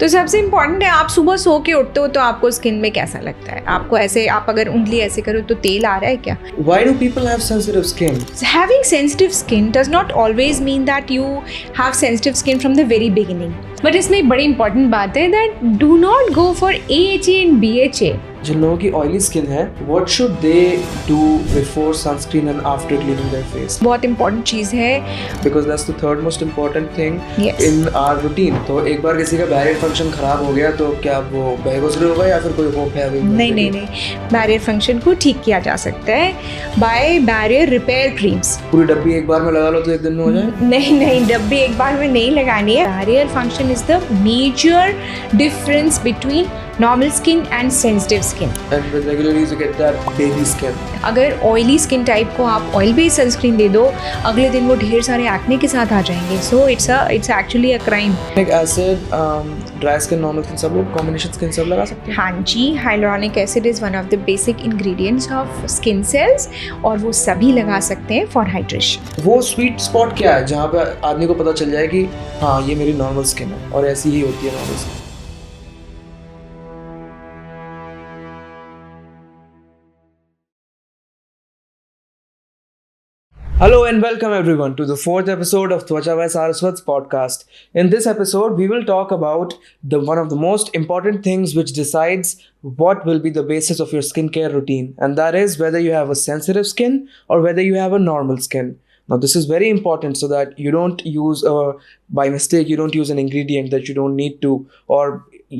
तो सबसे इम्पॉर्टेंट है, आप सुबह सो के उठते हो तो आपको स्किन में कैसा लगता है? आपको ऐसे, आप अगर उंगली ऐसे करो तो तेल आ रहा है क्या? Why do people have sensitive skin? Having sensitive skin does not always mean that you have sensitive skin from the very beginning. But इसमें एक बड़ी इंपॉर्टेंट बात है that do not go for AHA and BHA. जिन लोगों की oily skin है, what should they do before sunscreen and after cleaning their face? बहुत important चीज़ है. Because that's the third most important thing Yes. in our routine. तो एक बार किसी का barrier function खराब हो गया तो क्या वो बेगुसरे होगा या फिर कोई होप है अभी? नहीं, बैरियर फंक्शन को ठीक किया जा सकता है बाय बैरियर रिपेयर क्रीम्स. पूरी डब्बी एक बार में लगा लो तो एक दिन में हो जाए? नहीं, डब्बी एक बार में नहीं लगानी है. Barrier function is the major difference between normal skin and sensitive skin. And with regular use you get that baby skin. अगर ऑयली स्किन टाइप को आप ऑयल बेस्ड सनस्क्रीन दे दो, अगले दिन वो ढेर सारे एक्ने के साथ आ जाएंगे. So it's actually a crime. Acid, dry skin, normal skin सब लोग कॉम्बिनेशन स्किन सब लगा सकते हैं? हाँ जी, hyaluronic acid is one of the basic ingredients of skin cells और वो सभी लगा सकते हैं फॉर हाइड्रेशन. वो स्वीट स्पॉट क्या है जहाँ पे आदमी को पता चल जाए कि हाँ ये मेरी नॉर्मल स्किन है और ऐसी ही होती है normal skin? Hello and welcome everyone to the fourth episode of Twacha by Saraswat's podcast. In this episode, we will talk about one of the most important things which decides what will be the basis of your skincare routine, and that is whether you have a sensitive skin or whether you have a normal skin. Now, this is very important so that you don't use by mistake, you don't use an ingredient that you don't need to, or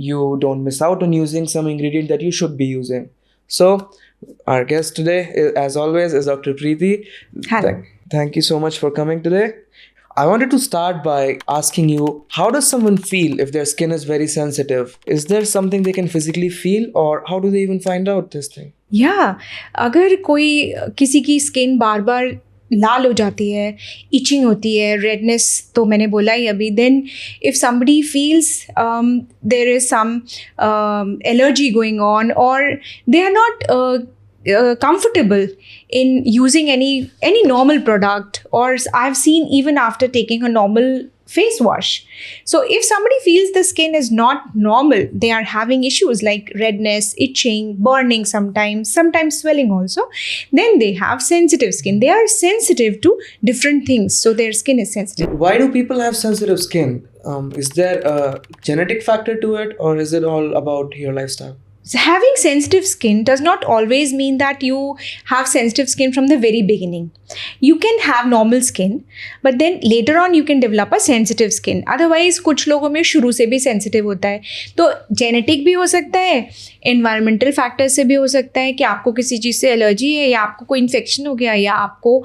you don't miss out on using some ingredient that you should be using. So, our guest today, as always, is Dr. Preeti. Hello. Thank you so much for coming today. I wanted to start by asking you, how does someone feel if their skin is very sensitive? Is there something they can physically feel, or how do they even find out this thing? अगर कोई किसी की skin बार बार लाल हो जाती है, etching होती है, redness तो मैंने बोला ही अभी, then if somebody feels there is some allergy going on और they are not comfortable in using any normal product, or I've seen even after taking a normal face wash. So if somebody feels the skin is not normal, they are having issues like redness, itching, burning sometimes swelling also, then they have sensitive skin. They are sensitive to different things, so their skin is sensitive. Why do people have sensitive skin? Is there a genetic factor to it, or is it all about your lifestyle? So having sensitive skin does not always mean that you have sensitive skin from the very beginning. You can have normal skin, but then later on you can develop a sensitive skin. Otherwise, कुछ लोगों में शुरू से भी sensitive होता है. तो genetic भी हो सकता है, environmental factor से भी हो सकता है कि आपको किसी चीज़ से एलर्जी है, या आपको कोई इन्फेक्शन हो गया, या आपको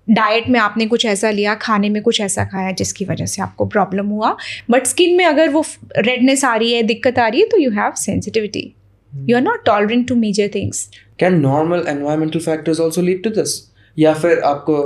डाइट में आपने कुछ ऐसा लिया, खाने में कुछ ऐसा खाया जिसकी वजह से आपको प्रॉब्लम हुआ. बट स्किन में अगर वो रेडनेस आ रही है, दिक्कत आ रही है, तो you have sensitivity. You are not tolerant to major things. Can normal environmental factors also lead to this? या फिर आपको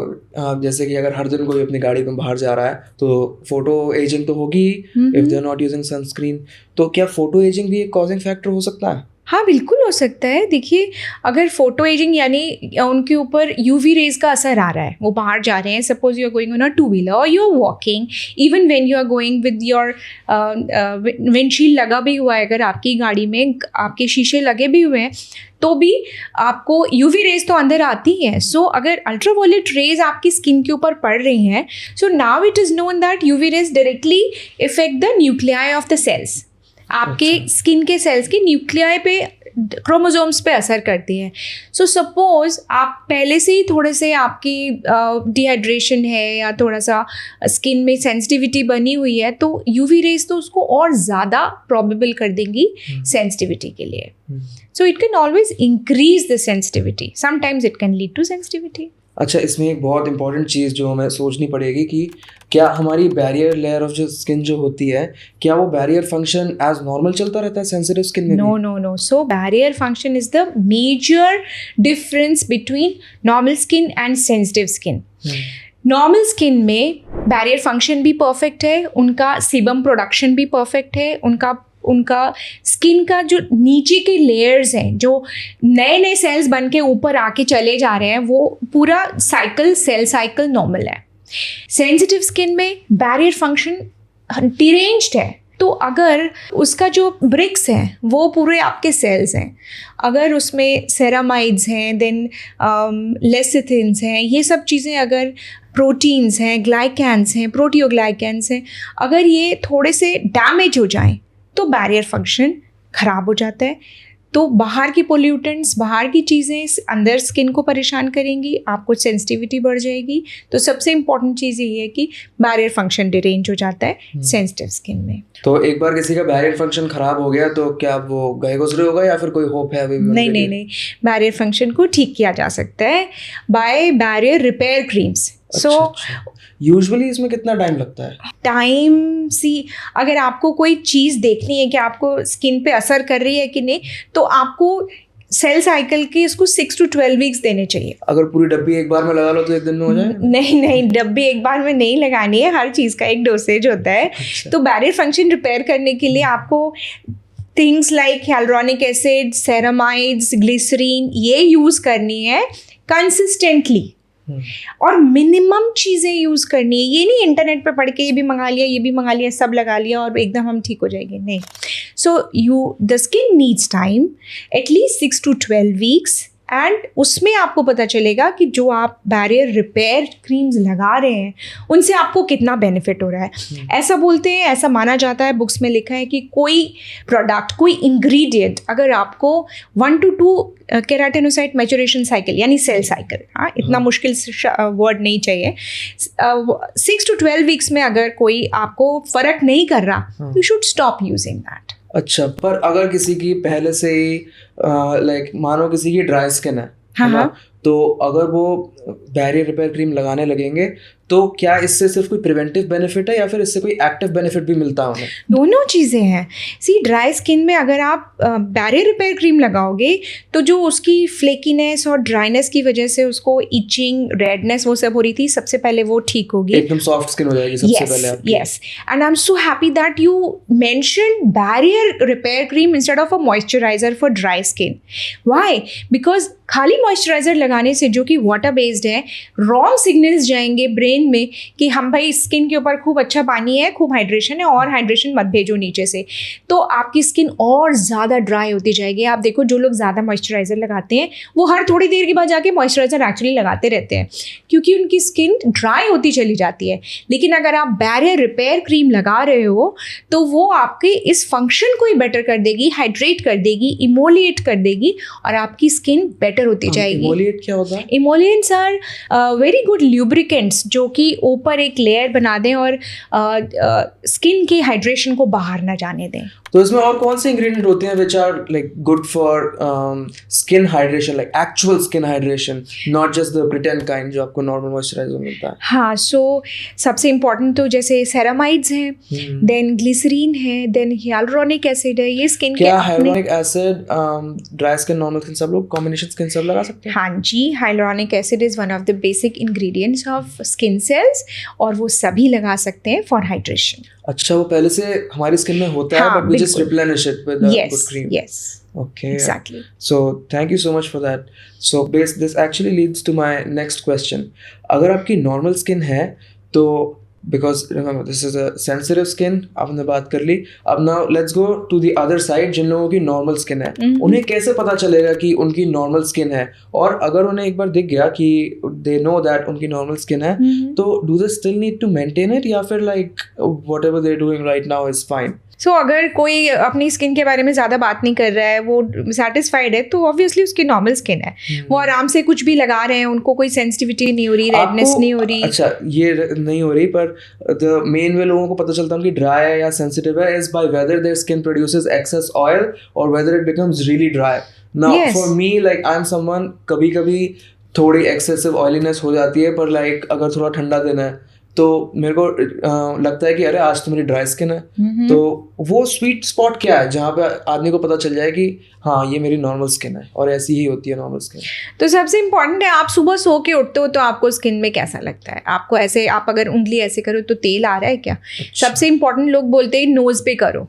जैसे कि अगर हर दिन कोई अपनी गाड़ी में बाहर जा रहा है तो फोटो एजिंग तो होगी ही, if they are not using sunscreen, तो क्या फोटो एजिंग भी एक कॉजिंग फैक्टर हो सकता है? हाँ, बिल्कुल हो सकता है. देखिए, अगर फोटो एजिंग यानी उनके ऊपर यूवी रेज का असर आ रहा है, वो बाहर जा रहे हैं, suppose you are going on a two wheeler और you are walking, even when you are going with your windshield लगा भी हुआ है, अगर आपकी गाड़ी में आपके शीशे लगे भी हुए हैं, तो भी आपको यूवी रेज तो अंदर आती हैं. सो अगर अल्ट्रावायलेट रेज आपकी स्किन के ऊपर पड़ रही हैं, so now it is known that UV rays directly affect the nuclei of the cells. आपके स्किन के सेल्स के न्यूक्लियाई पे, क्रोमोसोम्स पे असर करती है. सो सपोज आप पहले से ही थोड़े से आपकी डिहाइड्रेशन है या थोड़ा सा स्किन में सेंसिटिविटी बनी हुई है, तो यूवी रेज तो उसको और ज़्यादा प्रॉबेबल कर देंगी सेंसिटिविटी के लिए. So it can always increase the sensitivity, sometimes it can lead to sensitivity. अच्छा, इसमें एक बहुत इंपॉर्टेंट चीज़ जो हमें सोचनी पड़ेगी कि क्या हमारी बैरियर लेयर ऑफ जो स्किन जो होती है, क्या वो बैरियर फंक्शन एज नॉर्मल चलता रहता है सेंसिटिव स्किन में? No. So barrier function is the major difference between normal skin and sensitive skin. Normal skin में बैरियर फंक्शन भी परफेक्ट है, उनका सीबम प्रोडक्शन भी परफेक्ट है, उनका स्किन का जो नीचे के लेयर्स हैं, जो नए नए सेल्स बन के ऊपर आके चले जा रहे हैं, वो पूरा सेल साइकिल नॉर्मल है. सेंसिटिव स्किन में बैरियर फंक्शन डिरेंज्ड है. तो अगर उसका जो ब्रिक्स हैं वो पूरे आपके सेल्स हैं, अगर उसमें सेरामाइड्स हैं, देन लेसिथिन्स हैं, ये सब चीज़ें अगर प्रोटीन्स हैं, ग्लाइकैन्स हैं, प्रोटियोग्लाइकैन्स हैं, अगर ये थोड़े से डैमेज हो जाएं तो बैरियर फंक्शन ख़राब हो जाता है। तो बाहर की पोल्यूटेंट्स, बाहर की चीज़ें अंदर स्किन को परेशान करेंगी, आपको सेंसिटिविटी बढ़ जाएगी। तो सबसे इम्पॉर्टेंट चीज़ यही है कि बैरियर फंक्शन डिरेंज हो जाता है सेंसिटिव स्किन में। तो एक बार किसी का बैरियर फंक्शन खराब हो गया तो क्या वो गए गुजरे होगा या फिर कोई होप है अभी भी? नहीं, बैरियर फंक्शन को ठीक किया जा सकता है by barrier repair creams. So usually इसमें कितना टाइम लगता है? टाइम सी, अगर आपको कोई चीज़ देखनी है कि आपको स्किन पे असर कर रही है कि नहीं, तो आपको सेल साइकिल के इसको 6 to 12 वीक्स देने चाहिए। अगर पूरी डब्बी एक बार में लगा लो तो एक दिन में हो जाए? नहीं, डब्बी एक बार में नहीं लगानी है, हर चीज़ का एक डोसेज होता है। तो बैरियर फंक्शन रिपेयर करने के लिए आपको things like hyaluronic acid, ceramides, glycerine ये यूज़ करनी है कंसिस्टेंटली, और मिनिमम चीज़ें यूज़ करनी है। ये नहीं इंटरनेट पे पढ़ के ये भी मंगा लिया, ये भी मंगा लिया, सब लगा लिया और एकदम हम ठीक हो जाएंगे, नहीं। So the skin needs time, at least 6 to 12 weeks, and उसमें आपको पता चलेगा कि जो आप बैरियर रिपेयर क्रीम्स लगा रहे हैं उनसे आपको कितना बेनिफिट हो रहा है। ऐसा बोलते हैं, ऐसा माना जाता है, बुक्स में लिखा है कि कोई प्रोडक्ट, कोई इंग्रेडिएंट अगर आपको 1 to 2 केराटिनोसाइट मैच्योरेशन साइकिल यानी सेल साइकिल, हाँ इतना मुश्किल वर्ड नहीं चाहिए, 6 to 12 वीक्स में अगर कोई आपको फ़र्क नहीं कर रहा, you should stop using that. अच्छा, पर अगर किसी की पहले से ही लाइक मानो किसी की ड्राई स्किन है, हाँ, तो अगर वो बैरियर रिपेयर क्रीम लगाने लगेंगे तो क्या इससे सिर्फ कोई प्रिवेंटिव बेनिफिट है या फिर इससे कोई एक्टिव बेनिफिट भी मिलता है उन्हें? दोनों चीज़ें हैं। सी, ड्राई स्किन में अगर आप बैरियर रिपेयर क्रीम लगाओगे तो जो उसकी फ्लेकीनेस और ड्राइनेस की वजह से उसको इचिंग, रेडनेस वो सब हो रही थी, सबसे पहले वो ठीक होगी, एकदम सॉफ्ट स्किन हो जाएगी सबसे पहले आपकी। Yes, and I am so happy that you mentioned barrier repair cream instead of a moisturiser for dry skin. Why? Because खाली मॉइस्चराइजर लगाने से, जो कि वाटर बेस्ड है, रॉन्ग सिग्नल्स जाएंगे ब्रेन में कि हम भाई स्किन के ऊपर खूब अच्छा पानी है, खूब हाइड्रेशन है, और हाइड्रेशन मत भेजो नीचे से, तो आपकी स्किन और ज़्यादा ड्राई होती जाएगी। आप देखो जो लोग ज़्यादा मॉइस्चराइज़र लगाते हैं वो हर थोड़ी देर के बाद जाके मॉइस्चराइज़र एक्चुअली लगाते रहते हैं, क्योंकि उनकी स्किन ड्राई होती चली जाती है। लेकिन अगर आप बैरियर रिपेयर क्रीम लगा रहे हो तो वो आपके इस फंक्शन को ही बेटर कर देगी, हाइड्रेट कर देगी, इमोलिएट कर देगी, और आपकी स्किन बेटर होती जाएगी। इमोलिएट क्या होता है? Emollients are very good lubricants जो कि ऊपर एक लेयर बना दें और स्किन के हाइड्रेशन को बाहर ना जाने दें। तो इसमें और कौन से इंग्रेडिएंट होते हैं which are like good for skin hydration, like actual skin hydration, not just the pretend kind जो आपको नॉर्मल मॉइस्चराइजर मिलता है? हाँ, सो सबसे इम्पोर्टेंट तो जैसे सेरामाइड्स हैं, देन ग्लिसरीन है, देन hyaluronic एसिड है, ये स्किन के क्या hyaluronic acid dry skin, normal skin सब लोग कॉम्बिनेशन स्किन सब लगा सकते हैं? हाँ जी, hyaluronic acid is one of the basic ingredients of skin cells, और वो सभी लगा सकते हैं फॉर हाइड्रेशन। अच्छा, वो पहले से हमारी स्किन में होता है, but we just replenish it with a good cream. Yes. Okay. Exactly. So thank you so much for that. So this actually leads to my next question. अगर आपकी normal skin है तो, because remember this is a sensitive skin, आपने बात कर ली, अब now let's go to the other side, जिन लोगों की normal skin है, उन्हें कैसे पता चलेगा कि उनकी normal skin है? और अगर उन्हें एक बार दिख गया कि they know that उनकी normal skin है, तो do they still need to maintain it या फिर like whatever they're doing right now is fine? सो अगर कोई अपनी स्किन के बारे में ज़्यादा बात नहीं कर रहा है, वो सेटिस्फाइड है, तो ऑब्वियसली उसकी नॉर्मल स्किन है, वो आराम से कुछ भी लगा रहे हैं, उनको कोई सेंसिटिविटी नहीं हो रही, रेडनेस नहीं हो रही। अच्छा, ये नहीं हो रही, पर द मेन वे लोगों को पता चलता है उनकी ड्राई है या सेंसिटिव है is by whether their skin produces excess oil और whether it becomes really dry. Now for me, like I am someone, कभी कभी थोड़ी एक्सेसिव ऑयलीनेस हो जाती है, पर लाइक अगर थोड़ा ठंडा दिन है तो मेरे को लगता है कि अरे आज तो मेरी ड्राई स्किन है, तो वो स्वीट स्पॉट क्या है जहाँ पे आदमी को पता चल जाए कि हाँ ये मेरी नॉर्मल स्किन है और ऐसी ही होती है नॉर्मल स्किन? तो सबसे इम्पॉर्टेंट है, आप सुबह सो के उठते हो तो आपको स्किन में कैसा लगता है? आपको ऐसे, आप अगर उंगली ऐसे करो तो तेल आ रहा है क्या? सबसे इम्पॉर्टेंट, लोग बोलते हैं नोज पे करो,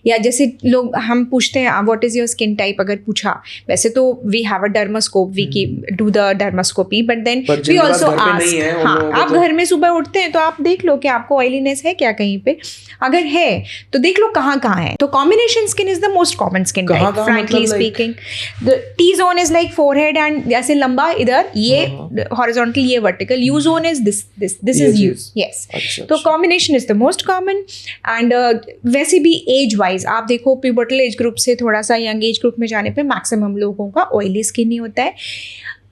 या जैसे लोग हम पूछते हैं what is your skin type, अगर पूछा, वैसे तो we have a dermascope, we की do the dermoscopy, but then we also ask, हाँ आप घर में सुबह उठते हैं तो आप देख लो कि आपको ऑयलीनेस है क्या कहीं पे, अगर है तो देख लो कहाँ कहाँ है। तो combination skin is the most common skin type, frankly speaking. The T zone is like forehead and जैसे लंबा इधर ये हॉरिजॉन्टल, ये vertical, U zone is this is U, yes. तो combination is the most common. And वैसे भी age wise आप देखो, प्यूबर्टल एज ग्रुप से थोड़ा सा यंग एज ग्रुप में जाने पे मैक्सिमम लोगों का ऑयली स्किन ही होता है।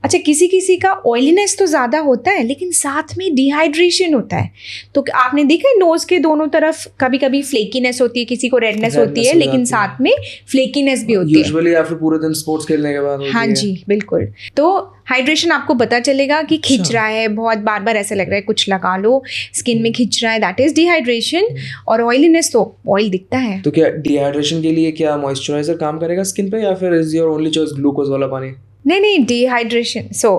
अच्छा, किसी किसी का ऑयलीनेस तो ज़्यादा होता है लेकिन साथ में डिहाइड्रेशन होता है। तो आपने देखा है नोज़ के दोनों तरफ कभी कभी फ्लेकीनेस होती है, किसी को रेडनेस होती है, लेकिन साथ में फ्लेकीनेस भी होती है, यूजुअली आफ्टर पूरे दिन स्पोर्ट्स खेलने के बाद। हाँ जी बिल्कुल। तो हाइड्रेशन आपको पता चलेगा कि खिंच रहा है बहुत, बार बार ऐसा लग रहा है कुछ लगा लो, स्किन में खिंच रहा है, दैट इज डिहाइड्रेशन। और ऑयलीनेस तो ऑयल दिखता है। तो क्या डिहाइड्रेशन के लिए क्या मॉइस्चराइजर काम करेगा स्किन पे, या फिर is your only choice glucose वाला पानी? नहीं, डिहाइड्रेशन, सो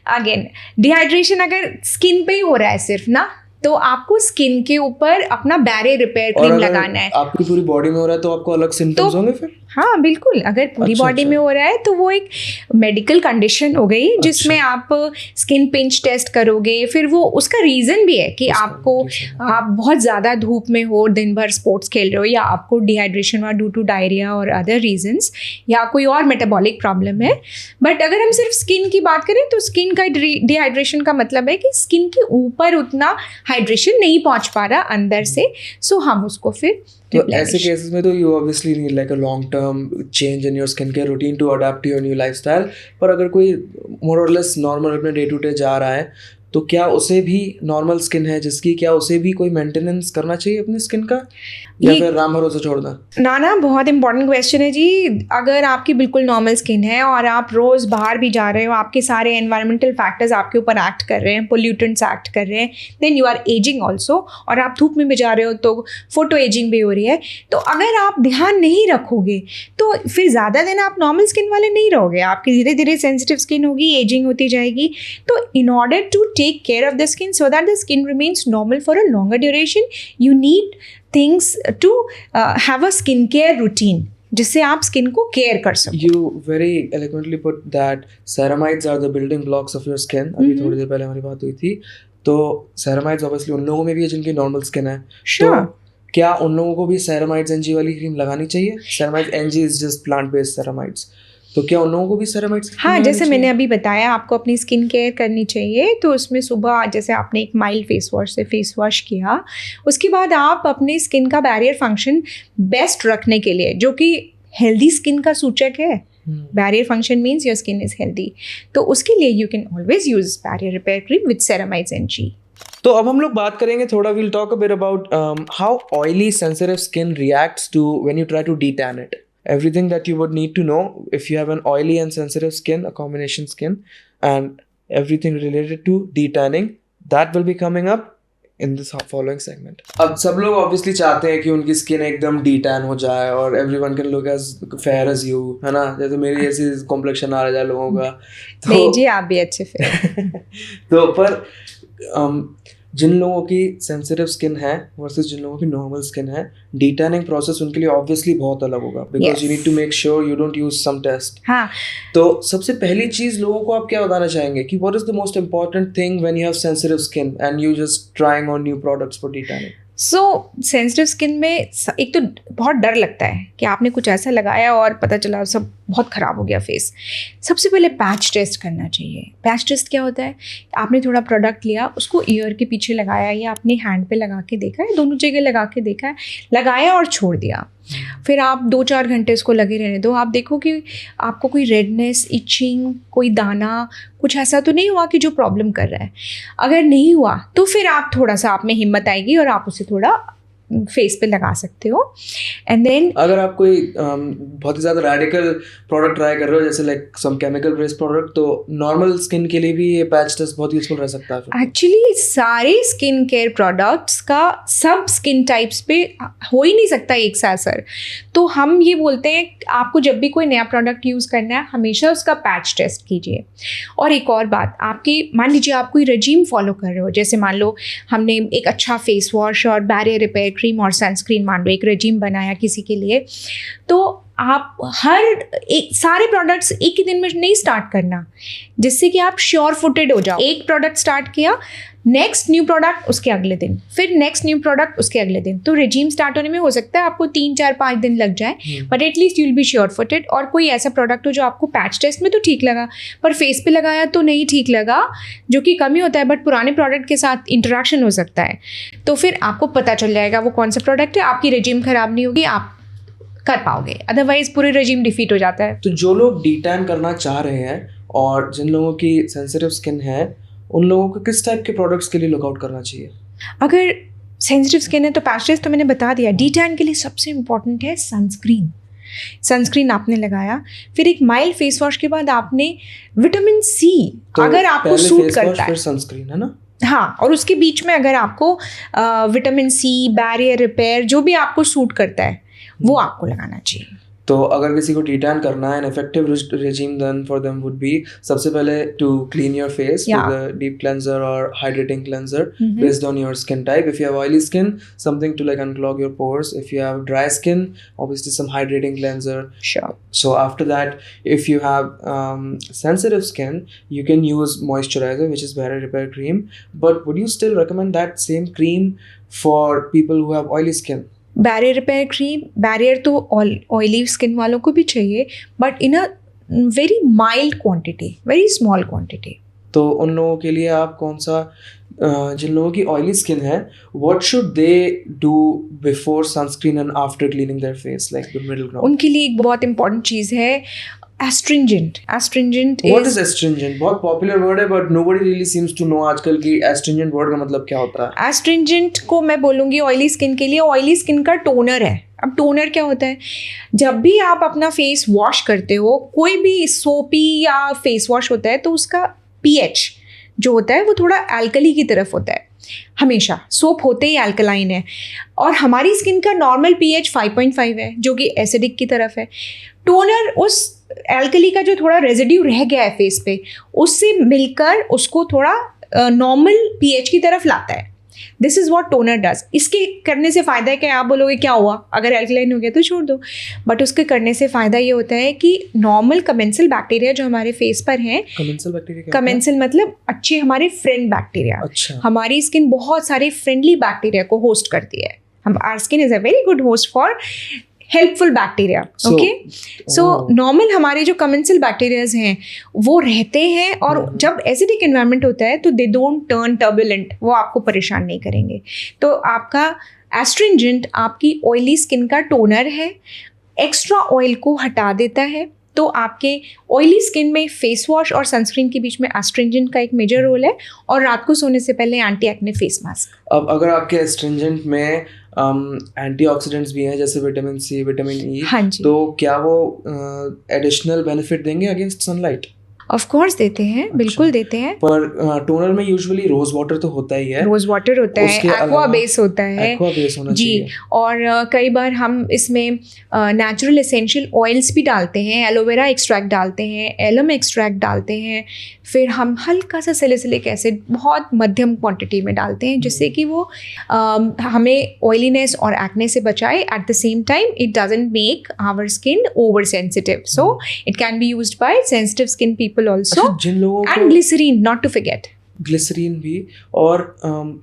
अगेन डिहाइड्रेशन अगर स्किन पे ही हो रहा है सिर्फ ना, तो आपको स्किन के ऊपर अपना बैरियर रिपेयर क्रीम लगाना है। आपकी पूरी बॉडी में हो रहा है तो आपको अलग सिम्टम्स होंगे फिर? हाँ बिल्कुल, अगर पूरी बॉडी में हो रहा है तो वो एक मेडिकल कंडीशन हो गई जिसमें आप स्किन पिंच टेस्ट करोगे। फिर वो उसका रीज़न भी है कि आपको, आप बहुत ज़्यादा धूप में हो, दिन भर स्पोर्ट्स खेल रहे हो, या आपको डिहाइड्रेशन हुआ ड्यू टू डायरिया और अदर रीजंस, या कोई और मेटाबॉलिक प्रॉब्लम है। बट अगर हम सिर्फ स्किन की बात करें तो स्किन का डिहाइड्रेशन का मतलब है कि स्किन के ऊपर उतना हाइड्रेशन नहीं पहुँच पा रहा अंदर से, सो हम उसको फिर तो ऐसे केसेस में तो you obviously need like a long term change in your skin care routine to adapt to your new lifestyle. पर अगर कोई मोर और लेस नॉर्मल अपने डे टू डे जा रहा है तो क्या उसे भी नॉर्मल स्किन है जिसकी, क्या उसे भी कोई मेंटेनेंस करना चाहिए अपनी स्किन का, या फिर राम भरोसे छोड़ना? ना बहुत इंपॉर्टेंट क्वेश्चन है जी। अगर आपकी बिल्कुल नॉर्मल स्किन है और आप रोज़ बाहर भी जा रहे हो, आपके सारे एनवायरमेंटल फैक्टर्स आपके ऊपर एक्ट कर रहे हैं, पोल्यूटेंट्स एक्ट कर रहे हैं, then you are ageing also, और आप धूप में भी जा रहे हो तो फोटो एजिंग भी हो रही है। तो अगर आप ध्यान नहीं रखोगे तो फिर ज़्यादा दिन आप नॉर्मल स्किन वाले नहीं रहोगे, आपकी धीरे धीरे सेंसिटिव स्किन होगी, एजिंग होती जाएगी। तो in order to take care of the skin so that the skin remains normal for a longer duration, you need things to have a skincare routine जिससे आप स्किन को केयर कर सको। You very eloquently put that ceramides are the building blocks of your skin. अभी थोड़ी देर पहले हमारी बात हुई थी। तो ceramides obviously उन लोगों में भी है जिनकी नॉर्मल स्किन है। Sure. तो क्या उन लोगों को भी ceramides NG वाली क्रीम लगानी चाहिए? ceramides NG is just plant based ceramides. तो क्या उन लोगों को भी ceramides? हाँ, जैसे मैंने अभी बताया आपको अपनी स्किन केयर करनी चाहिए, तो उसमें सुबह जैसे आपने एक माइल्ड फेस वॉश से फेस वॉश किया, उसके बाद आप अपने स्किन का बैरियर फंक्शन बेस्ट रखने के लिए, जो कि हेल्दी स्किन का सूचक है, barrier function means your skin is healthy, तो उसके लिए you can always use barrier repair cream with ceramides NG। तो अब हम लोग बात करेंगे थोड़ा, we'll talk a bit about how oily sensitive skin reacts to when you try to detan it. Everything that you would need to know if you have an oily and sensitive skin, a combination skin, and everything related to detanning, that will be coming up in this following segment. अब सब लोग obviously चाहते हैं कि उनकी skin एकदम detan हो जाए और everyone can look as fair as you, है ना? जैसे मेरी ऐसी complexion आ जाए लोगों का। नहीं जी, आप भी अच्छे fair। तो पर जिन लोगों की सेंसिटिव स्किन है वर्सेस जिन लोगों की नॉर्मल स्किन है, डिटैनिंग प्रोसेस उनके लिए ऑब्वियसली बहुत अलग होगा, because you need to make sure you don't use some test. हाँ, तो सबसे पहली चीज लोगों को आप क्या बताना चाहेंगे कि what is the most important thing when you have sensitive skin and you just trying on new products for detanning? So sensitive skin में एक तो बहुत डर लगता है कि आपने कुछ ऐसा लगाया और पता चला सब बहुत ख़राब हो गया फेस। सबसे पहले पैच टेस्ट करना चाहिए। पैच टेस्ट क्या होता है? आपने थोड़ा प्रोडक्ट लिया, उसको ईयर के पीछे लगाया या अपने हैंड पे लगा के देखा है, दोनों जगह लगा के देखा है, लगाया और छोड़ दिया, फिर आप 2-4 घंटे उसको लगे रहने दो। आप देखो कि आपको कोई रेडनेस, इचिंग, कोई दाना, कुछ ऐसा तो नहीं हुआ कि जो प्रॉब्लम कर रहा है। अगर नहीं हुआ तो फिर आप थोड़ा सा, आप में हिम्मत आएगी और आप उसे थोड़ा फेस पे लगा सकते हो। एंड देन अगर आप कोई बहुत ही ज़्यादा रेडिकल प्रोडक्ट ट्राई कर रहे हो, जैसे like some chemical based product, तो नॉर्मल स्किन के लिए भी ये पैच टेस्ट बहुत यूजफुल रह सकता है। एक्चुअली सारे स्किन केयर प्रोडक्ट्स का सब स्किन टाइप्स पे हो ही नहीं सकता एक सा असर। तो हम ये बोलते हैं आपको जब भी कोई नया प्रोडक्ट यूज़ करना है, हमेशा उसका पैच टेस्ट कीजिए। और एक और बात, आपकी मान लीजिए आप कोई रजीम फॉलो कर रहे हो, जैसे मान लो हमने एक अच्छा फेस वॉश और बैरियर रिपेयर क्रीम और सनस्क्रीन मान लो, एक रेजिम बनाया किसी के लिए, तो आप सारे प्रोडक्ट्स एक ही दिन में नहीं स्टार्ट करना, जिससे कि आप श्योर फुटेड हो जाओ। एक प्रोडक्ट स्टार्ट किया, नेक्स्ट न्यू प्रोडक्ट उसके अगले दिन, फिर नेक्स्ट न्यू प्रोडक्ट उसके अगले दिन। तो रेजिम स्टार्ट होने में हो सकता है आपको 3, 4, 5 दिन लग जाए, but at least you will be sure footed. और कोई ऐसा प्रोडक्ट हो जो आपको पैच टेस्ट में तो ठीक लगा पर फेस पे लगाया तो नहीं ठीक लगा, जो कि कमी होता है, बट पुराने प्रोडक्ट के साथ इंटरेक्शन हो सकता है, तो फिर आपको पता चल जाएगा वो कौन सा प्रोडक्ट है। आपकी रेजिम खराब नहीं होगी, आप कर पाओगे, अदरवाइज पूरे रेजिम डिफीट हो जाता है। तो जो लोग डीटैन करना चाह रहे हैं और जिन लोगों की सेंसिटिव स्किन है, उन लोगों को किस टाइप के प्रोडक्ट्स के लिए लुकआउट करना चाहिए? अगर सेंसिटिव स्किन है तो पैच टेस्ट तो मैंने बता दिया। डीटैन के लिए सबसे इम्पॉर्टेंट है सनस्क्रीन। सनस्क्रीन आपने लगाया, फिर एक माइल्ड फेस वॉश के बाद आपने विटामिन सी, तो अगर आपको सूट करता है, फिर सनस्क्रीन, है ना? हाँ, और उसके बीच में अगर आपको विटामिन सी, बैरियर रिपेयर, जो भी आपको सूट करता है वो आपको लगाना चाहिए। तो अगर किसी को डीटैन करना है, an effective regime then for them would be सबसे पहले to clean your face with a deep cleanser or hydrating cleanser based on your skin type. If you have oily skin, something to like unclog your pores. If you have dry skin, obviously some hydrating cleanser. Sure. So after that, if you have sensitive skin, you can use moisturizer, which is barrier repair cream. But would you still recommend that same cream for people who have oily skin? Barrier repair cream, barrier तो oily skin वालों को भी चाहिए, but in a very mild quantity, very small quantity. तो उन लोगों के लिए आप कौन सा, जिन लोगों की ऑयली स्किन है, what should they do before sunscreen and after cleaning their face, like the middle ground? उनके लिए एक बहुत इंपॉर्टेंट चीज़ है एस्ट्रिंजेंट। What is astringent? बहुत पॉपुलर वर्ड है, but nobody really seems to know आजकल की astringent वर्ड का मतलब क्या होता है। एस्ट्रिंजेंट को मैं बोलूँगी ऑयली स्किन के लिए, ऑयली स्किन का टोनर है। अब टोनर क्या होता है? जब भी आप अपना फेस वॉश करते हो, कोई भी सोपी या फेस वॉश होता है, तो उसका pH जो होता है वो थोड़ा अल्कली की तरफ होता है। हमेशा सोप होते ही अल्कलाइन है, और हमारी स्किन का नॉर्मल pH 5.5 है, जो कि एसिडिक की तरफ है। टोनर उस एल्कली का जो थोड़ा रेजिड्यू रह गया है फेस पे, उससे मिलकर उसको थोड़ा नॉर्मल pH की तरफ लाता है। This is what toner does. इसके करने से फ़ायदा है कि आप बोलोगे क्या हुआ, अगर एल्कलाइन हो गया तो छोड़ दो, बट उसके करने से फ़ायदा ये होता है कि नॉर्मल कमेंसल बैक्टीरिया जो हमारे फेस पर हैं, कमेंसल बैक्टीरिया, कमेंसल मतलब अच्छे हमारे फ्रेंड बैक्टीरिया। अच्छा। हमारी स्किन बहुत सारे फ्रेंडली बैक्टीरिया को होस्ट करती है। Our skin is a very good host for helpful bacteria. Okay, so normal हमारे जो कमेंसल बैक्टीरियाज हैं वो रहते हैं, और जब एसिडिक एनवायरनमेंट होता है तो दे डोंट टर्न टर्बुलेंट, वो आपको परेशान नहीं करेंगे। तो आपका एस्ट्रिंजेंट आपकी ऑयली स्किन का टोनर है, एक्स्ट्रा ऑयल को हटा देता है। तो आपके ऑयली स्किन में फेस वॉश और सनस्क्रीन के बीच में एस्ट्रिंजेंट का एक मेजर रोल है, और रात को सोने से पहले एंटी एक्ने फेस मास्क। अब अगर आपके एस्ट्रिंजेंट में एंटीऑक्सीडेंट्स भी हैं, जैसे विटामिन सी, विटामिन ई, हाँ जी, तो क्या वो एडिशनल बेनिफिट देंगे अगेंस्ट सनलाइट? ऑफ कोर्स देते हैं, बिल्कुल देते हैं। पर टोनर में यूजुअली रोज वाटर तो होता ही है, रोज वाटर होता है, एक्वा बेस होता है, एक्वा बेस होना जी, चाहिए। और कई बार हम इसमें नेचुरल एसेंशियल ऑयल्स भी डालते हैं, एलोवेरा एक्सट्रैक्ट डालते हैं, एलम एक्सट्रैक्ट डालते हैं, फिर हम हल्का सा सैलिसिलिक एसिड बहुत मध्यम क्वांटिटी में डालते हैं, जिससे कि वो हमें ऑयलीनेस और एक्ने से बचाए। At the same time it doesn't make our skin over sensitive, so it can be used by sensitive skin people also, जिन लोगों को, and glycerine not to forget, glycerine भी। और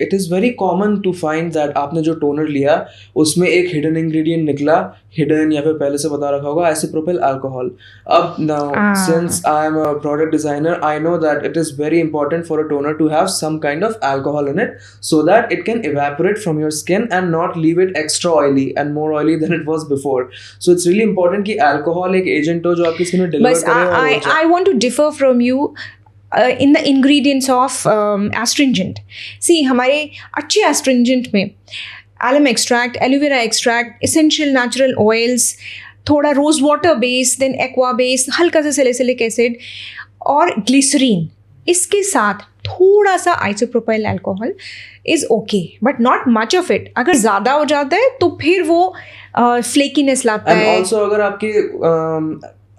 it is very common to find that आपने जो toner लिया उसमें एक हिडन इंग्रेडिएंट निकला, हिडन या फिर पहले से बता रखा होगा, आइसोप्रोपिल अल्कोहल। अब now since I am a product designer, I know that it is very important for a toner to have some kind of alcohol in it, so that it can evaporate from your skin and not leave it extra oily and more oily than it was before. So it's really important कि alcohol एक agent हो जो आपकी skin में deliver करे। I want to differ from you in the ingredients of astringent. See, हमारे अच्छे astringent में alum extract, aloe vera extract, essential natural oils, थोड़ा rose water base, then aqua base, हल्का सा salicylic acid और glycerine, इसके साथ थोड़ा सा isopropyl alcohol is okay, but not much of it. अगर ज़्यादा हो जाता है तो फिर वो फ्लेकीनेस लाता है। एंड ऑल्सो अगर आपके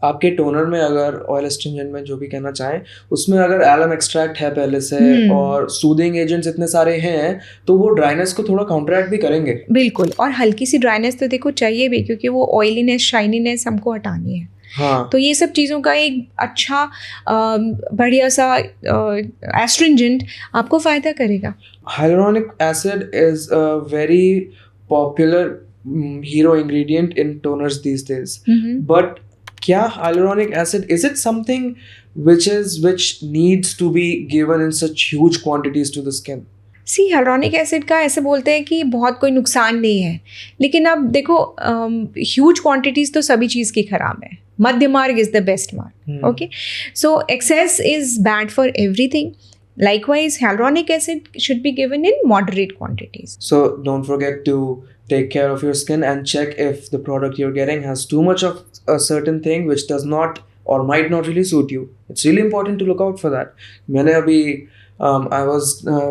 आपके टोनर में अगर ऑयल एस्ट्रिंजेंट में जो भी कहना चाहें उसमें अगर एलम एक्सट्रैक्ट है पहले से और सूदिंग एजेंट्स इतने सारे हैं तो वो ड्राइनेस को थोड़ा काउंटरैक्ट भी करेंगे। बिल्कुल, और हल्की सी ड्राइनेस तो देखो चाहिए भी, क्योंकि वो ऑयलीनेस शाइनीनेस हमको हटानी है। हाँ, तो ये सब चीज़ों का एक अच्छा बढ़िया सा एस्ट्रिंजेंट आपको फ़ायदा करेगा। hyaluronic acid is a very popular hero ingredient in toners these days. But क्या hyaluronic acid, is it something which needs to be given in such huge quantities to the skin? See hyaluronic acid का ऐसे बोलते हैं कि बहुत कोई नुकसान नहीं है, लेकिन अब देखो ह्यूज क्वांटिटीज तो सभी चीज़ की खराब है। मध्य मार्ग इज द बेस्ट मार्ग। Okay, so excess is bad for everything. Likewise, hyaluronic acid should be given in moderate quantities. So don't forget to take care of your skin and check if the product you're getting has too much of a certain thing which does not or might not really suit you. It's really important to look out for that. मैंने अभी I was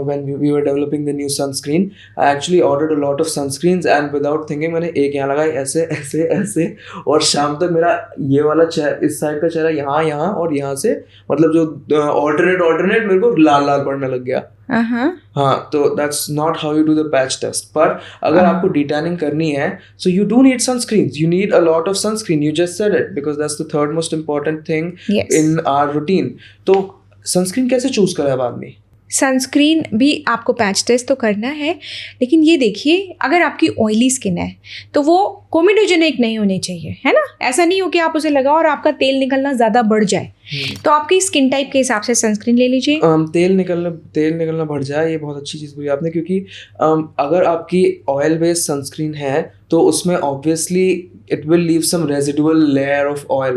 when we were developing the new sunscreen, I actually ordered a lot of sunscreens and without thinking मैंने एक यहाँ लगाई ऐसे ऐसे ऐसे और शाम तक मेरा ये वाला इस साइड का चेहरा यहाँ यहाँ और यहाँ से मतलब जो ऑल्टरनेट मेरे को लाल लाल पड़ने लग गया। हाँ, तो that's not how you do the patch test. पर अगर आपको detailing करनी है, so you do need sunscreens. You need a lot of sunscreen. You just said it because that's the third most important thing in our routine. तो sunscreen कैसे choose करें अब आदमी? सनस्क्रीन भी आपको पैच टेस्ट तो करना है, लेकिन ये देखिए अगर आपकी ऑयली स्किन है तो वो कोमेडोजेनिक नहीं होनी चाहिए, है ना। ऐसा नहीं हो कि आप उसे लगाओ और आपका तेल निकलना ज़्यादा बढ़ जाए। तो आपकी स्किन टाइप के हिसाब से सनस्क्रीन ले लीजिए। तेल निकलना बढ़ जाए, ये बहुत अच्छी चीज़ बोली आपने, क्योंकि अगर आपकी ऑयल बेस्ड सनस्क्रीन है तो उसमें obviously it will leave some residual layer of oil.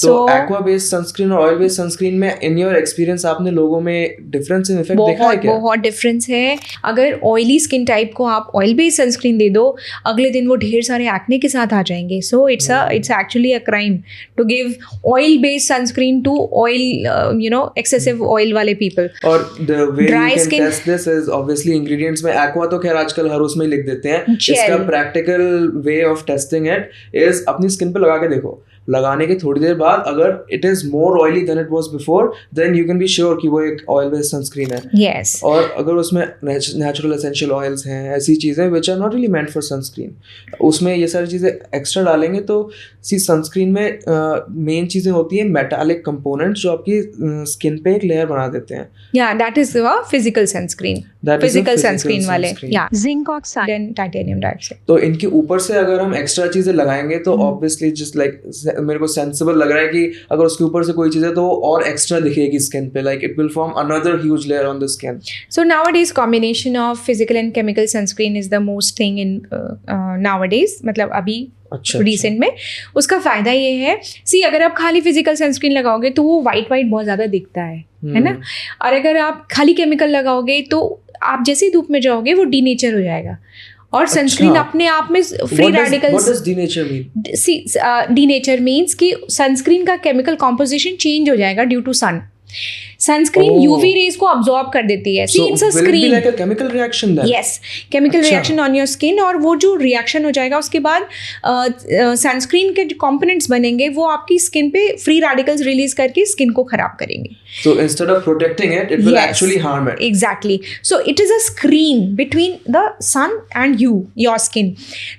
तो एक्वा बेस्ड सनस्क्रीन और ऑयल बेस्ड सनस्क्रीन में इन योर एक्सपीरियंस आपने लोगों में डिफरेंस इन इफेक्ट देखा है क्या? बहुत डिफरेंस है। अगर ऑयली स्किन टाइप को आप ऑयल बेस्ड सनस्क्रीन दे दो, अगले दिन वो ढेर सारे एक्ने के साथ आ जाएंगे। So it's actually a crime to give oil based sunscreen to oil excessive oil वाले पीपल। और the way you can test this is obviously ingredients में एक्वा तो खैर आजकल हर उसमें लिख देते हैं। इसका practical way of testing it is अपनी स्किन पे लगा के देखो, लगाने के थोड़ी देर बाद अगर it is more oily than it was before, then you can be sure कि वो एक ऑयल बेस्ड सनस्क्रीन है। yes. और अगर उसमें नेचुरल एसेंशियल ऑयल्स हैं, ऐसी चीज़ें which are not really meant for sunscreen, उसमें ये सारी चीज़ें एक्स्ट्रा डालेंगे तो सी सनस्क्रीन में मेन चीज़ें होती हैं मेटालिक कंपोनेंट्स जो आपकी स्किन पे एक लेयर बना देते हैं। या that is physical sunscreen, physical sunscreen वाले या zinc oxide and titanium dioxide. तो इनके ऊपर से अगर हम एक्स्ट्रा चीज़ें लगाएंगे तो ऑब्वियसली जस्ट लाइक मेरे को सेंसिबल लग रहा है कि अगर उसके ऊपर से कोई चीज़ है तो वो और एक्स्ट्रा दिखेगी स्किन पे, like it will form another huge layer on the skin. So nowadays combination of physical and chemical sunscreen is the most thing in nowadays, मतलब अभी रिसेंट में। उसका फ़ायदा ये है, सी अगर आप खाली फिजिकल सनस्क्रीन लगाओगे तो वो वाइट बहुत ज़्यादा दिखता है ना। और अगर आप खाली केमिकल लगाओगे तो आप जैसे ही धूप में जाओगे वो डीनेचर हो जाएगा। और सनस्क्रीन अपने आप में free radicals. What does denature mean? See denature means कि सनस्क्रीन का केमिकल कॉम्पोजिशन चेंज हो जाएगा due to sun. Sunscreen UV rays को अब्सॉर्ब कर देती है। See it's a screen, like a chemical reaction then. Yes, chemical reaction on your skin. और वो जो रिएक्शन हो जाएगा उसके बाद सनस्क्रीन के जो कंपोनेंट्स बनेंगे वो आपकी स्किन पे फ्री रेडिकल्स रिलीज करके स्किन को खराब करेंगे। So instead of protecting it, it will actually harm it. Exactly. So it is a screen between the sun and your skin.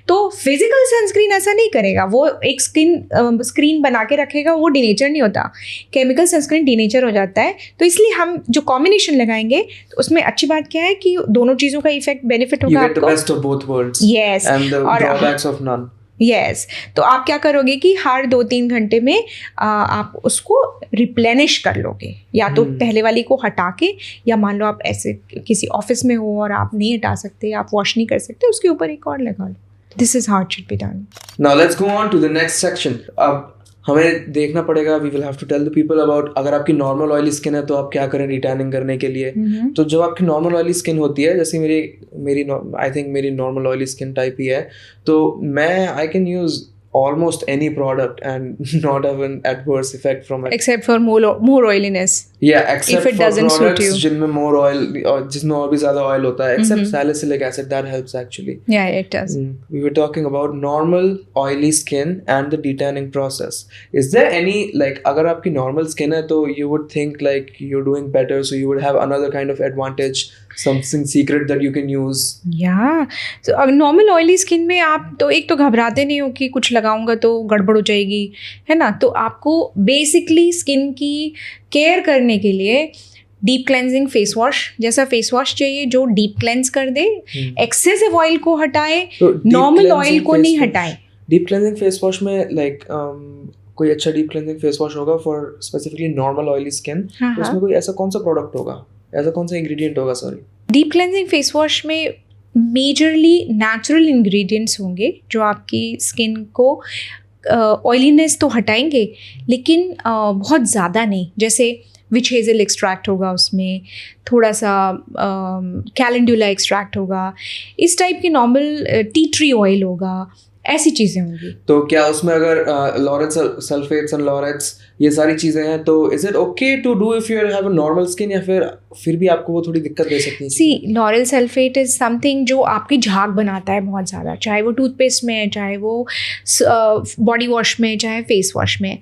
तो फिजिकल सनस्क्रीन ऐसा नहीं करेगा, वो एक स्क्रीन बना के रखेगा, वो डीनेचर नहीं होता। केमिकल सनस्क्रीन डीनेचर हो जाता है। तो इसलिए हम जो कॉम्बिनेशन लगाएंगे तो उसमें अच्छी बात क्या है कि दोनों चीज़ों का इफेक्ट बेनिफिट होगा आपको। You get the best of both worlds. Yes. And the drawbacks of none. Yes तो आप क्या करोगे कि हर 2-3 घंटे में आप उसको रिप्लेनिश कर लोगे, या तो पहले वाली को हटा के, या मान लो आप ऐसे किसी ऑफिस में हो और आप नहीं हटा सकते, आप वॉश नहीं कर सकते, उसके ऊपर एक और लगा लो। This is how it should be done. Now let's go on to the next section. अब हमें देखना पड़ेगा, we will have to tell the people about अगर आपकी नॉर्मल ऑयली स्किन है तो आप क्या करें रिटैनिंग करने के लिए। तो जब आपकी नॉर्मल ऑयली स्किन होती है, जैसे मेरी आई थिंक मेरी नॉर्मल ऑयली स्किन टाइप ही है, तो मैं I can use almost any product and not have an adverse effect from it. Except for more oiliness. Yeah, except If it for doesn't suit products you. जिनमें more oil और जिसमें और भी ज़्यादा oil होता है, except salicylic acid that helps actually. Yeah, it does. We were talking about normal oily skin and the detanning process. Is there any, like, अगर आपकी normal skin है तो you would think like you're doing better, so you would have another kind of advantage, something secret that you can use. या so, normal oily skin में आप तो एक तो घबराते नहीं हो कि कुछ लगाऊंगा तो गड़बड़ हो जाएगी, है ना. तो आपको बेसिकली स्किन की केयर करने के लिए डीप क्लेंजिंग फेस वॉश जैसा फेस वॉश चाहिए जो डीप क्लेंस कर दे, एक्सेसिव ऑयल को हटाए, तो deep नॉर्मल cleansing ऑयल को face नहीं wash- हटाए. डीप क्लेंजिंग फेस वॉश में लाइक कोई अच्छा डीप क्लेंजिंग फेस वॉश होगा for specifically normal oily skin, हाँ, तो उसमें कोई ऐसा कौन सा प्रोडक्ट होगा, ऐसा कौन सा इंग्रेडिएंट होगा, sorry? Deep cleansing face wash में मेजरली नेचुरल इंग्रेडिएंट्स होंगे जो आपकी स्किन को ऑयलीनेस तो हटाएंगे लेकिन बहुत ज़्यादा नहीं. जैसे विच हेज़ल एक्सट्रैक्ट होगा, उसमें थोड़ा सा कैलेंडुला एक्सट्रैक्ट होगा, इस टाइप की नॉर्मल टी ट्री ऑयल होगा, ऐसी चीज़ें होंगी. तो क्या उसमें अगर लॉरेट्स सल्फेट्स एंड लॉरेट्स ये सारी चीज़ें हैं तो is it okay to do if you have a normal skin, या फिर भी आपको वो थोड़ी दिक्कत दे सकती है? सी लॉरेल सल्फेट इज़ समथिंग जो आपकी झाग बनाता है बहुत ज़्यादा, चाहे वो टूथपेस्ट में है, चाहे वो बॉडी वॉश में, चाहे फेस वॉश में.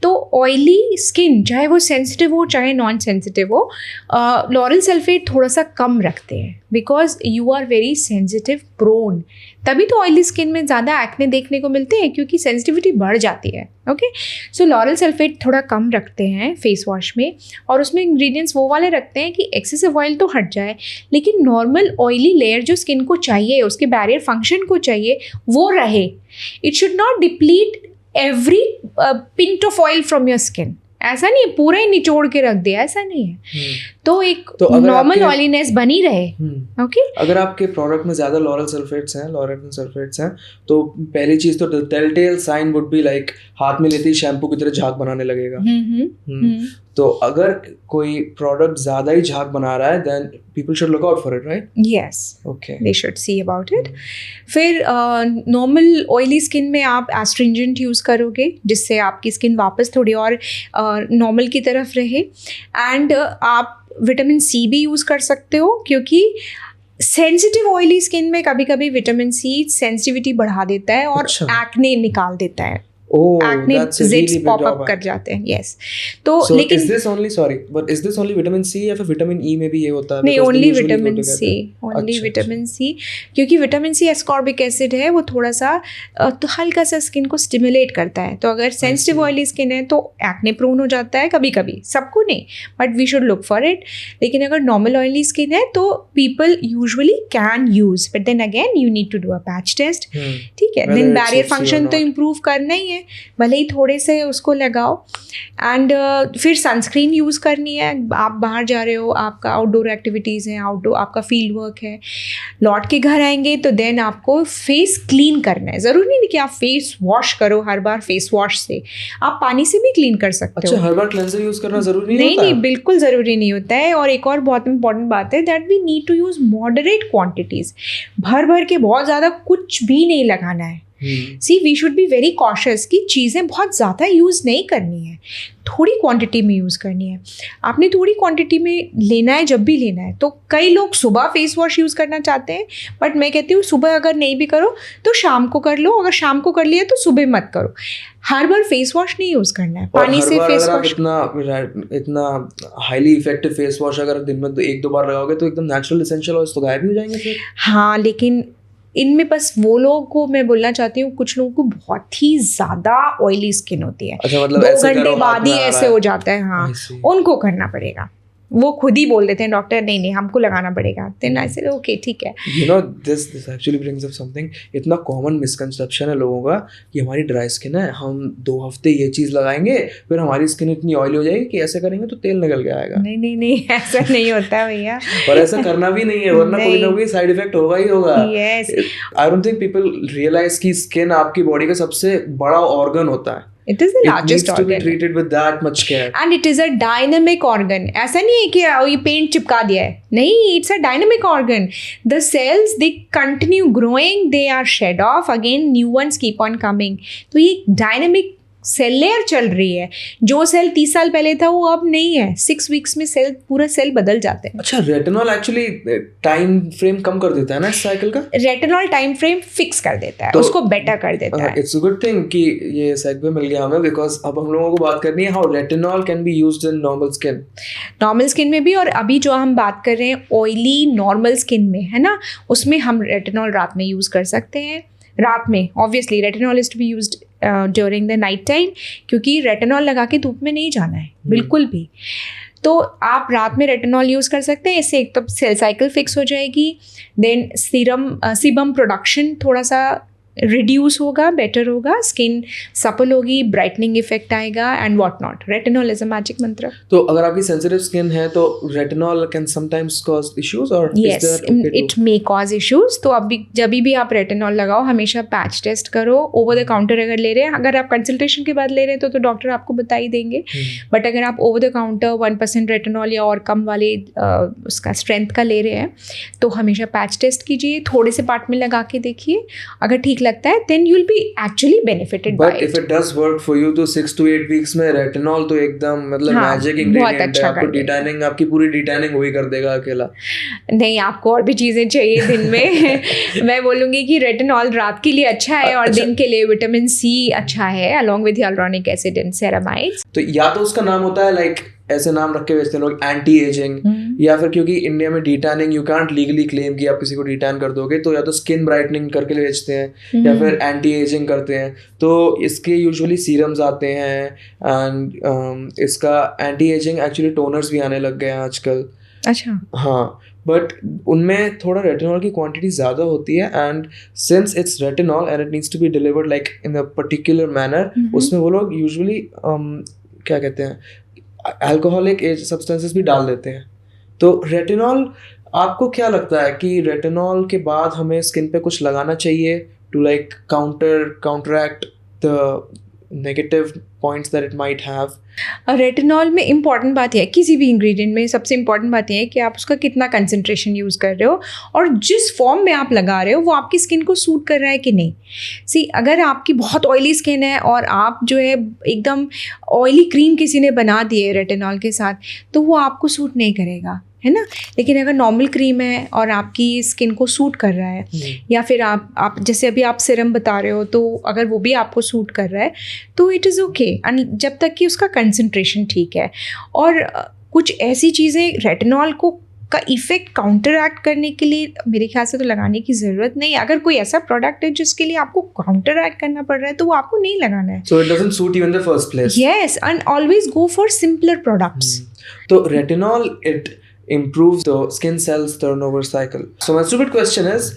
तो ऑयली स्किन चाहे वो सेंसिटिव हो चाहे नॉन सेंसिटिव हो, लॉरेल सल्फेट थोड़ा सा कम रखते हैं because you are very sensitive prone. तभी तो ऑयली स्किन में ज़्यादा एक्ने देखने को मिलते हैं क्योंकि सेंसिटिविटी बढ़ जाती है. ओके, सो लॉरेल सल्फेट थोड़ा कम रखते हैं फेस वॉश में, और उसमें इंग्रेडिएंट्स वो वाले रखते हैं कि एक्सेसिव ऑयल तो हट जाए लेकिन नॉर्मल ऑयली लेयर जो स्किन को चाहिए, उसके बैरियर फंक्शन को चाहिए, वो रहे. It should not deplete every pint of oil from your skin. ऐसा नहीं है पूरा ही निचोड़ के रख दिया, ऐसा नहीं है. तो एक नॉर्मल ऑयलीनेस बनी रहे. ओके, अगर आपके प्रोडक्ट में ज़्यादा लॉरेल सल्फेट्स हैं तो पहली चीज़ तो telltale sign would be like हाथ में लेते ही शैम्पू की तरह झाग बनाने लगेगा. तो अगर कोई प्रोडक्ट ज़्यादा ही झाग बना रहा है then people should look out for it, right? Yes, okay, they should see about it. फिर नॉर्मल ऑयली स्किन में आप एस्ट्रिंजेंट यूज़ करोगे जिससे आपकी स्किन वापस थोड़ी और नॉर्मल की तरफ रहे. एंड आप विटामिन सी भी यूज़ कर सकते हो क्योंकि सेंसिटिव ऑयली स्किन में कभी कभी विटामिन सी सेंसिटिविटी बढ़ा देता है और एक्ने निकाल देता है. एक्ने ज़िट्स पॉप अप कर जाते हैं. यस, तो लेकिन is this only vitamin C या फिर विटामिन ई में भी ये होता है? नहीं, only vitamin C, only vitamin C, क्योंकि विटामिन सी एस्कॉर्बिक एसिड है, वो थोड़ा सा तो हल्का सा स्किन को स्टिमुलेट करता है. तो अगर सेंसिटिव ऑयली स्किन है तो एक्ने प्रोन हो जाता है कभी कभी, सबको नहीं, but we should look for it. लेकिन अगर नॉर्मल ऑयली स्किन है तो people usually can use, but then again you need to do a patch test. ठीक है, देन बैरियर फंक्शन तो इम्प्रूव करना ही है, भले ही थोड़े से उसको लगाओ. एंड फिर सनस्क्रीन यूज़ करनी है. आप बाहर जा रहे हो, आपका आउटडोर एक्टिविटीज़ हैं, आउटडोर आपका फील्ड वर्क है, लौट के घर आएंगे तो देन आपको फेस क्लीन करना है. ज़रूरी नहीं कि आप फेस वॉश करो हर बार फेस वॉश से, आप पानी से भी क्लीन कर सकते हो. अच्छा, हर बार क्लेंजर यूज़ करना ज़रूरी नहीं? नहीं, बिल्कुल ज़रूरी नहीं होता है. और एक और बहुत इंपॉर्टेंट बात है that we need to use moderate quantities. भर के बहुत ज़्यादा कुछ भी नहीं लगाना है. See we should be very cautious कि चीज़ें बहुत ज़्यादा यूज़ नहीं करनी है, थोड़ी क्वांटिटी में यूज़ करनी है. आपने थोड़ी क्वांटिटी में लेना है जब भी लेना है. तो कई लोग सुबह फेस वॉश यूज़ करना चाहते हैं, बट मैं कहती हूँ सुबह अगर नहीं भी करो तो शाम को कर लो. अगर शाम को कर लिया तो सुबह मत करो. हर बार फेस वॉश नहीं यूज़ करना है. पानी से फेस वॉश, इतना हाईली इफेक्टिव फेस वॉश अगर दिन में 1-2 बार लगाओगे तो एकदम नेचुरल एसेंशियल ऑयल्स तो गायब ही हो जाएंगे फिर. हाँ, लेकिन इनमें बस वो लोगों को मैं बोलना चाहती हूँ, कुछ लोगों को बहुत ही ज़्यादा ऑयली स्किन होती है. अच्छा, मतलब 2 घंटे बाद ही ऐसे हो जाता है. हाँ, उनको करना पड़ेगा. वो खुद ही बोल देते हैं डॉक्टर नहीं हमको लगाना पड़ेगा. देन आई सेड ओके ठीक है. This actually brings up something. इतना कॉमन मिसकंसेप्शन है लोगों का कि हमारी ड्राई स्किन है, हम 2 हफ्ते ये चीज़ लगाएंगे फिर हमारी स्किन इतनी ऑयली हो जाएगी कि ऐसे करेंगे तो तेल निकल के आएगा. नहीं ऐसा नहीं होता भैया. और ऐसा करना भी नहीं है, वरना कोई ना कोई साइड इफेक्ट होगा ही होगा. Yes, I don't think people realise कि स्किन आपकी बॉडी का सबसे बड़ा ऑर्गन होता है. It is the It largest needs to be organ. treated with that much care. And it is a dynamic organ. ऐसा नहीं है कि ये पेंट चिपका दिया है, नहीं, it's a dynamic organ. The cells, they continue growing, they are shed off, again new ones keep on coming. तो ये dynamic सेल लेयर चल रही है. जो सेल 30 साल पहले था वो अब नहीं है. 6 वीक्स में सेल पूरा सेल बदल जाते हैं. अच्छा, रेटिनॉल एक्चुअली टाइम फ्रेम कम कर देता है ना इस साइकिल का? रेटिनॉल टाइम फ्रेम फिक्स कर देता है, तो उसको बेटर कर देता है. इट्स अ गुड थिंग कि ये सेगवे मिल गया हमें, बिकॉज अब हम लोगों को बात करनी है how retinol can be used in normal skin. Normal skin में भी, और अभी जो हम बात कर रहे हैं ऑयली नॉर्मल स्किन में, है ना, उसमें हम रेटिनॉल रात में यूज़ कर सकते हैं. रात में obviously retinol is to be used during the night time, क्योंकि रेटिनॉल लगा के धूप में नहीं जाना है बिल्कुल भी. तो आप रात में रेटिनॉल यूज़ कर सकते हैं. इससे एक तो सेल साइकिल फिक्स हो जाएगी, देन सीबम प्रोडक्शन थोड़ा सा रिड्यूस होगा, बेटर होगा, स्किन सपल होगी, ब्राइटनिंग इफेक्ट आएगा and what not. Retinol is a magic mantra. तो अगर आपकी सेंसिटिव स्किन है तो retinol can sometimes cause issues, और yes, it may cause issues. तो अभी जब भी आप रेटिनॉल लगाओ हमेशा पैच टेस्ट करो. ओवर द काउंटर अगर ले रहे हैं, अगर आप कंसल्टेशन के बाद ले रहे हैं तो डॉक्टर आपको बता ही देंगे. बट अगर आप ओवर द काउंटर 1% रेटिनॉल या और कम वाले उसका स्ट्रेंथ का ले रहे हैं तो हमेशा पैच टेस्ट कीजिए. थोड़े से पार्ट में लगा के देखिए, अगर ठीक लगता है then you'll be actually benefited by But if it does work for you तो 6 to 8 weeks में रेटिनॉल तो एकदम मतलब हाँ, मैजिक बहुत इंग्रेडिएंट है. अच्छा आपको कर देगा. डिटैनिंग, आपकी पूरी डिटैनिंग वही कर देगा अकेला. नहीं, आपको और भी चीज़ें चाहिए दिन में. मैं बोलूँगी कि रेटिनॉल रात के लिए अच्छा है और दिन के लिए विटामिन सी अच्छा है, along with hyaluronic acid and ceramides. तो या तो उसका नाम होता है लाइक ऐसे नाम रख के बेचते हैं लोग, एंटी एजिंग, या फिर क्योंकि इंडिया में डिटैनिंग यू कांट लीगली क्लेम कि आप किसी को डिटैन कर दोगे, तो या तो स्किन ब्राइटनिंग करके बेचते हैं या फिर एंटी एजिंग करते हैं. तो इसके यूजुअली सीरम्स आते हैं एंड इसका एंटी एजिंग एक्चुअली टोनर्स भी आने लग गए हैं आजकल. अच्छा. हाँ, बट उनमें थोड़ा रेटिनॉल की क्वांटिटी ज़्यादा होती है, and since it's retinol and it needs to be delivered like in a particular manner, उसमें वो लोग यूजुअली क्या कहते हैं अल्कोहलिक सब्सटेंसेस भी डाल देते हैं. तो रेटिनॉल, आपको क्या लगता है कि रेटिनॉल के बाद हमें स्किन पे कुछ लगाना चाहिए to like counteract the negative points that it might have? Retinol में इंपॉर्टेंट बात यह है, किसी भी इंग्रेडिएंट में सबसे इंपॉर्टेंट बात यह है कि आप उसका कितना कंसंट्रेशन यूज़ कर रहे हो और जिस फॉर्म में आप लगा रहे हो वो आपकी स्किन को सूट कर रहा है कि नहीं. सी, अगर आपकी बहुत ऑयली स्किन है और आप जो है एकदम ऑयली क्रीम किसी ने बना दी है रेटिनॉल के साथ, तो वो आपको सूट नहीं करेगा, है ना. लेकिन अगर नॉर्मल क्रीम है और आपकी स्किन को सूट कर रहा है, या फिर आप जैसे अभी आप सिरम बता रहे हो, तो अगर वो भी आपको सूट कर रहा है तो इट इज़ ओके, जब तक कि उसका कंसंट्रेशन ठीक है. और कुछ ऐसी चीज़ें रेटिनॉल को का इफेक्ट काउंटरैक्ट करने के लिए मेरे ख्याल से तो लगाने की ज़रूरत नहीं है. अगर कोई ऐसा प्रोडक्ट है जिसके लिए आपको काउंटरैक्ट करना पड़ रहा है तो वो आपको नहीं लगाना है. So it doesn't suit you in the first place. Yes, and always go for simpler products. So retinol, it improves the skin cells turnover cycle. So my stupid question is,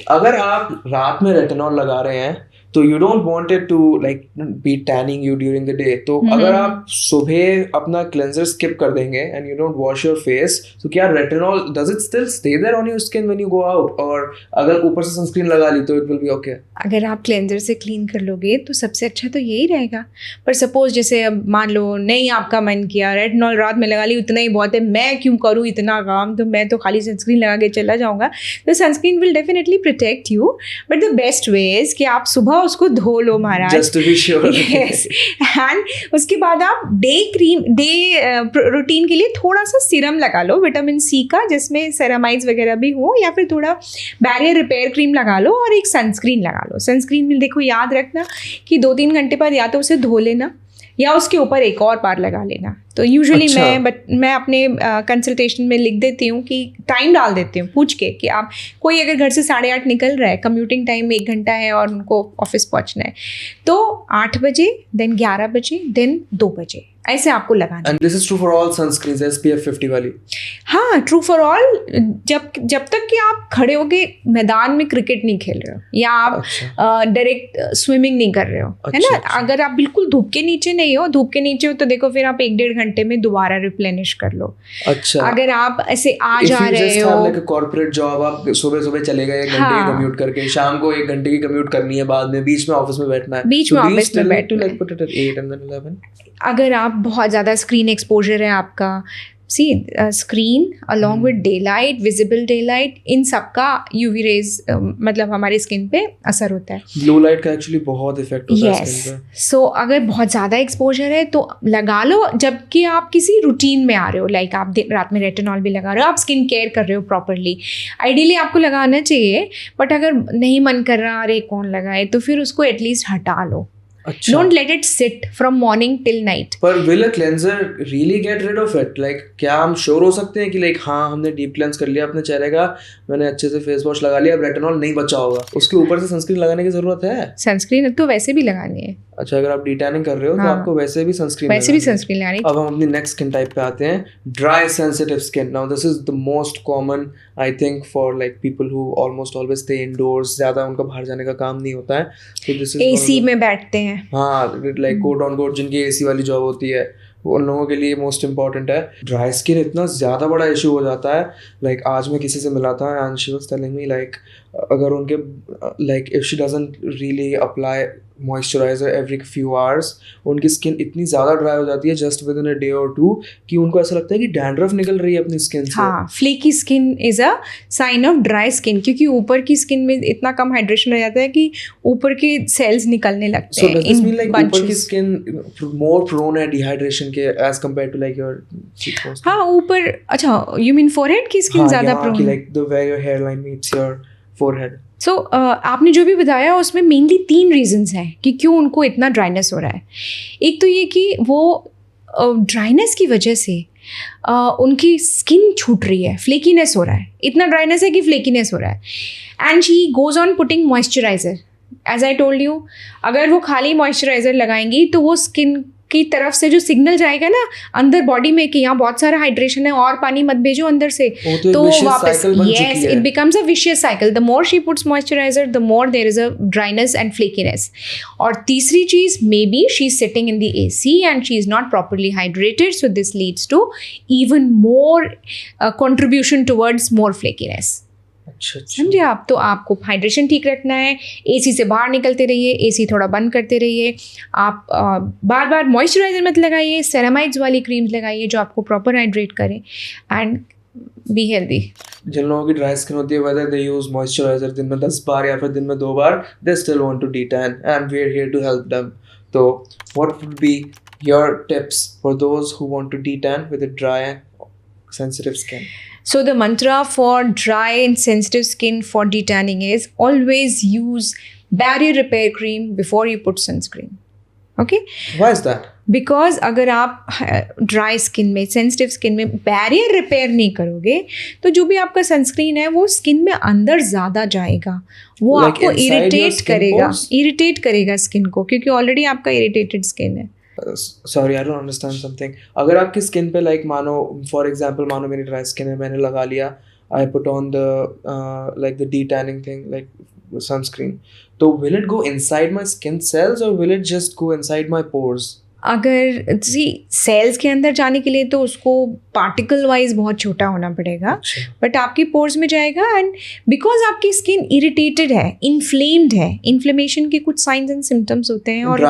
अगर आप रात में रेटिनॉल लगा रहे हैं तो you don't want it to like be tanning you during the day. तो अगर आप सुबह अपना क्लेंजर स्किप कर देंगे and you don't wash your face, तो क्या retinol does it still stay there on your skin when you go out? और अगर ऊपर से सनस्क्रीन लगा ली तो it will be okay? अगर आप क्लेंजर से क्लीन कर लोगे तो सबसे अच्छा तो यही रहेगा. पर सपोज जैसे अब मान लो नहीं आपका मन किया रेटिनॉल रात में लगा ली, उतना ही बहुत है, मैं क्यों करूँ इतना काम, तो मैं तो खाली सनस्क्रीन लगा के चला जाऊँगा. तो sunscreen will definitely protect you, but the best way is कि आप सुबह उसको धो लो महाराज. Just to be sure. Yes. And उसके बाद आप डे रूटीन के लिए थोड़ा सा सीरम लगा लो विटामिन सी का, जिसमें सेरामाइड्स वगैरह भी हो, या फिर थोड़ा बैरियर रिपेयर क्रीम लगा लो और एक सनस्क्रीन लगा लो. सनस्क्रीन में देखो याद रखना कि 2-3 घंटे बाद या तो उसे धो लेना या उसके ऊपर एक और बार लगा लेना. तो यूजुअली अच्छा. मैं अपने कंसल्टेशन में लिख देती हूँ कि टाइम डाल देती हूँ पूछ के कि आप कोई अगर घर से 8:30 निकल रहा है, कम्यूटिंग टाइम 1 घंटा है और उनको ऑफिस पहुँचना है, तो 8 बजे, देन 11 बजे, देन 2 बजे ऐसे आपको लगाना। And this is true for all sunscreens, SPF 50 वाली. हाँ, ट्रू फॉर ऑल। जब तक कि आप खड़े होके मैदान में क्रिकेट नहीं खेल रहे हो या आप डायरेक्ट स्विमिंग नहीं कर रहे हो, है ना। अगर आप बिल्कुल धूप के नीचे नहीं हो, धूप के नीचे हो तो देखो फिर आप 1-1.5 घंटे में दोबारा रिप्लेनिश कर लो। अच्छा, अगर आप ऐसे आ जा रहे हो, लाइक कॉर्पोरेट जॉब, आप सुबह चले गए 1 घंटे की कम्यूट करके, शाम को 1 घंटे की कम्यूट करनी है, बाद में बीच में ऑफिस में बैठना है, बीच में ऑफिस में बैठना है, like put it at 8 and then 11. अगर आप बहुत ज़्यादा स्क्रीन एक्सपोजर है आपका, see screen along with daylight, visible daylight, इन सब का यूवी रेज मतलब हमारी स्किन पे असर होता है। ब्लू लाइट का एक्चुअली बहुत इफेक्ट होता है स्किन पे। सो अगर बहुत ज़्यादा एक्सपोजर है तो लगा लो, जबकि आप किसी रूटीन में आ रहे हो, लाइक आप रात में रेटिनॉल भी लगा रहे हो, आप स्किन केयर कर रहे हो प्रॉपरली, आइडियली आपको लगाना चाहिए। बट अगर नहीं मन कर रहा, अरे कौन लगाए, तो फिर उसको एटलीस्ट हटा लो। अच्छा. Don't let it sit from morning till night. पर will a cleanser really get rid of it? Like क्या हम श्योर हो सकते हैं कि लाइक हाँ हमने डीप क्लेंस कर लिया अपने चेहरे का, मैंने अच्छे से फेस वॉश लगा लिया, अब रेटिनॉल नहीं बचा होगा, उसके ऊपर से सनस्क्रीन लगाने की जरूरत है? सनस्क्रीन तो वैसे भी लगानी है। अच्छा, अगर आप डिटैनिंग कर रहे हो तो आपको वैसे भी सनस्क्रीन लगानी। अब हम अपनी नेक्स्ट स्किन टाइप पे आते हैं, dry sensitive skin. Now this is the most common I think for like people who almost always stay endorse, ज्यादा उनका बाहर जाने का काम नहीं होता है, तो दिस इज एसी में बैठते हैं। हाँ, लाइक कोट ऑन कोट जिनकी एसी वाली जॉब होती है, उन लोगों के लिए मोस्ट इंपॉर्टेंट है। ड्राई स्किन इतना ज़्यादा बड़ा इशू हो जाता है। लाइक आज मैं किसी से मिला था and she was telling me like अगर उनके like if she doesn't really apply moisturiser every few hours, उनकी स्किन इतनी ज़्यादा ड्राई हो जाती है just with in a day और 2 कि उनको ऐसा लगता है कि डैंड्रफ निकल रही है अपनी स्किन से। हाँ, flaky skin is a sign of dry skin, क्योंकि ऊपर की स्किन में इतना कम हाइड्रेशन रह जाता है कि ऊपर के सेल्स निकलने लगते हैं। So does this mean like ऊपर की स्किन more prone है डिहाइड्रेशन के as compared to like your cheekbones? हाँ, ऊपर, अच्छा यू मीन फोरहेड की स्किन ज़्यादा prone, like the where your hairline meets your forehead. So आपने जो भी बताया उसमें मेनली 3 रीजंस हैं कि क्यों उनको इतना ड्राइनेस हो रहा है। एक तो ये कि वो ड्राइनेस की वजह से उनकी स्किन छूट रही है, फ्लेकीनेस हो रहा है, इतना ड्राइनेस है कि फ्लेकीनेस हो रहा है। And she goes on putting moisturiser. As I told you, अगर वो खाली मॉइस्चराइजर लगाएंगी तो वो स्किन की तरफ से जो सिग्नल जाएगा ना अंदर बॉडी में कि यहाँ बहुत सारा हाइड्रेशन है और पानी मत भेजो अंदर से, तो वापस yes it becomes a vicious cycle. The more she puts moisturiser the more there is a dryness and flakiness. और तीसरी चीज, maybe she is sitting in the AC and she is not properly hydrated, so this leads to even more contribution towards more flakiness. समझे आप? तो आपको hydration ठीक रखना है, एसी से बाहर निकलते रहिए, एसी थोड़ा बंद करते रहिए, आप बार बार मॉइस्चराइजर मत लगाइए, सेरामाइड्स वाली क्रीम्स लगाइए जो आपको प्रॉपर हाइड्रेट करें एंड बी हेल्दी। जिन लोगों की ड्राई स्किन होती है whether they use moisturizer दिन में 10 बार या फिर दिन में 2 बार, they still want to detan and we are here to help them. So what would be your tips for those who want to detan with a dry and sensitive skin? So the mantra for dry and sensitive skin for detanning is always use barrier repair cream before you put sunscreen. Okay? Why is that? Because अगर आप dry skin में, sensitive skin में barrier repair नहीं करोगे तो जो भी आपका सनस्क्रीन है वो स्किन में अंदर ज़्यादा जाएगा, वो Like आपको इरिटेट करेगा स्किन को, क्योंकि ऑलरेडी आपका इरिटेटेड स्किन है। Sorry, I don't understand something. अगर आपकी स्किन पे लाइक मानो फॉर एग्जांपल मानो मेरी ड्राई स्किन है, मैंने लगा लिया, I put on the like the detanning thing like sunscreen, तो will it go inside my skin cells or will it just go inside my pores? अगर सेल्स के अंदर जाने के लिए तो उसको पार्टिकल वाइज बहुत छोटा होना पड़ेगा, बट आपकी पोर्स में जाएगा। एंड बिकॉज आपकी स्किन इरिटेटेड है, इन्फ्लेम्ड है, इन्फ्लेमेशन के कुछ साइंस एंड सिम्टम्स होते हैं और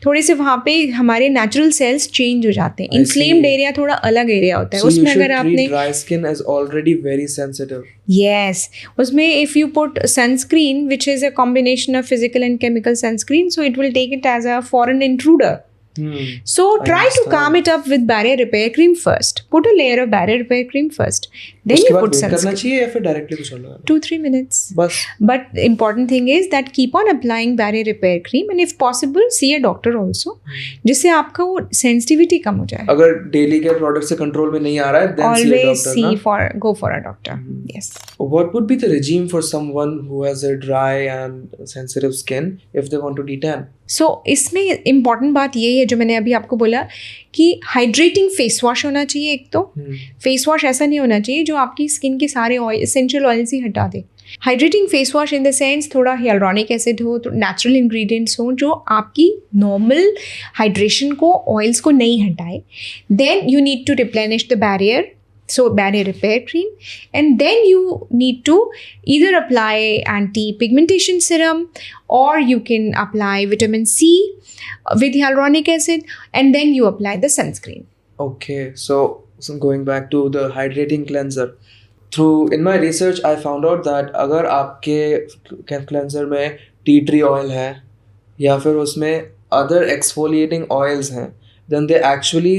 थोड़े से वहाँ पे हमारे नेचुरल सेल्स चेंज हो जाते हैं। इन्फ्लेम्ड एरिया थोड़ा अलग एरिया होता है, उसमें अगर आपने dry skin is already very sensitive, yes, उसमें if you put sunscreen which is a combination of physical and chemical sunscreen, so it will take it as a foreign intruder. So try to calm it up with barrier repair cream first. Put a layer of barrier repair cream first. Then you put sunscreen. करना चाहिए या फिर directly कुछ लगाना? 2-3 minutes. बस. But the important thing is that keep on applying barrier repair cream and if possible see a doctor also, जिससे आपका वो sensitivity कम हो जाए. अगर डेली के प्रोडक्ट से कंट्रोल में नहीं आ रहा है, then always go for a doctor. Yes. What would be the regime for someone who has a dry and sensitive skin if they want to detan? So इसमें important बात ये है जो मैंने अभी आपको बोला कि हाइड्रेटिंग फेस वॉश होना चाहिए एक तो. फेस वॉश ऐसा नहीं होना चाहिए जो आपकी स्किन के सारे ऑयल एसेंशियल ऑयल्स ही हटा दे. Hydrating face wash in the sense थोड़ा हियालुरोनिक एसिड हो, तो नेचुरल इंग्रेडिएंट्स हो जो आपकी नॉर्मल हाइड्रेशन को, ऑयल्स को नहीं हटाए. Then you need to replenish the barrier, so barrier repair cream, and then you need to either apply anti-pigmentation serum or you can apply vitamin C with hyaluronic acid, and then you apply the sunscreen. Okay, so going back to the hydrating cleanser, in my research I found out that अगर आपके cleanser में tea tree oil है या फिर उसमें other exfoliating oils हैं, then they actually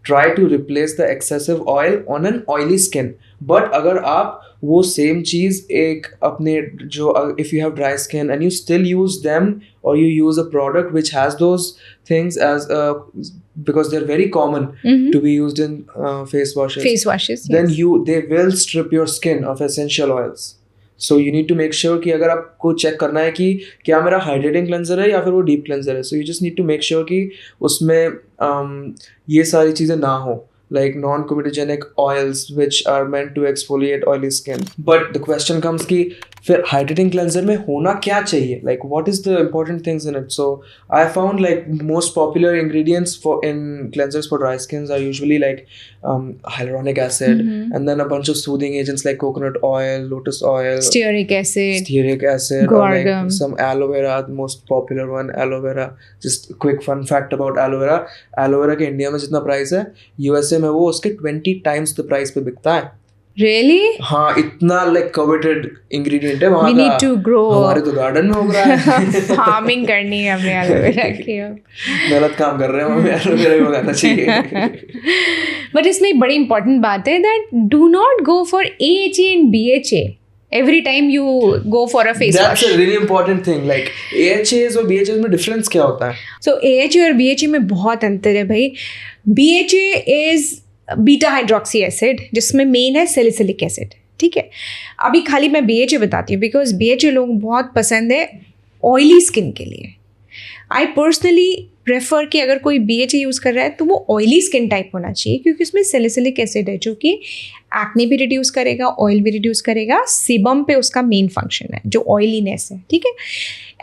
try to replace the excessive oil on an oily skin. But अगर आप वो same चीज़ एक अपने जो if you have dry skin and you still use them or you use a product which has those things as because they're very common to be used in face washes, then yes. they will strip your skin of essential oils. So you need to make sure कि अगर आपको check करना है कि क्या मेरा hydrating cleanser है या फिर वो डीप क्लेंजर है, so you just need to make sure कि उसमें ये सारी चीज़ें ना हो, like non-comedogenic oils which are meant to exfoliate oily skin. But the question comes कि फिर hydrating cleanser में होना क्या चाहिए, like what is the important things in it? So I found like most popular ingredients in cleansers for dry skins are usually like hyaluronic acid and then a bunch of soothing agents like coconut oil, lotus oil, stearic acid, or like some aloe vera, the most popular one, aloe vera. Just quick fun fact about aloe vera के India में जितना price है, USA में वो उसके 20 times the price पे बिकता है. Really? हाँ, इतना like coveted ingredient है वहाँ We का. need to grow. हमारे तो गार्डन में उग रहा है. फार्मिंग करनी है हमें एलोवेरा की अब. गलत काम कर रहे हैं, हमें एलोवेरा ही उगाना चाहिए. बट इसमें एक बड़ी इंपॉर्टेंट बात है that do not go for AHA and BHA every time you go for a face wash. That's a really important thing. Like AHAs और BHAs में difference क्या होता है? So AHA और BHA में बहुत अंतर है भाई. BHA is beta hydroxy acid जिसमें मेन है सैलिसिलिक एसिड. ठीक है, अभी खाली मैं BHA बताती हूँ बिकॉज BHA लोगों को बहुत पसंद है ऑयली स्किन के लिए. आई पर्सनली प्रेफर कि अगर कोई BHA यूज़ कर रहा है तो वो ऑयली स्किन टाइप होना चाहिए क्योंकि उसमें सैलिसिलिक एसिड है जो कि एक्ने भी रिड्यूस करेगा, ऑयल भी रिड्यूस करेगा, सीबम पे उसका मेन फंक्शन है जो ऑयलीनेस है. ठीक है,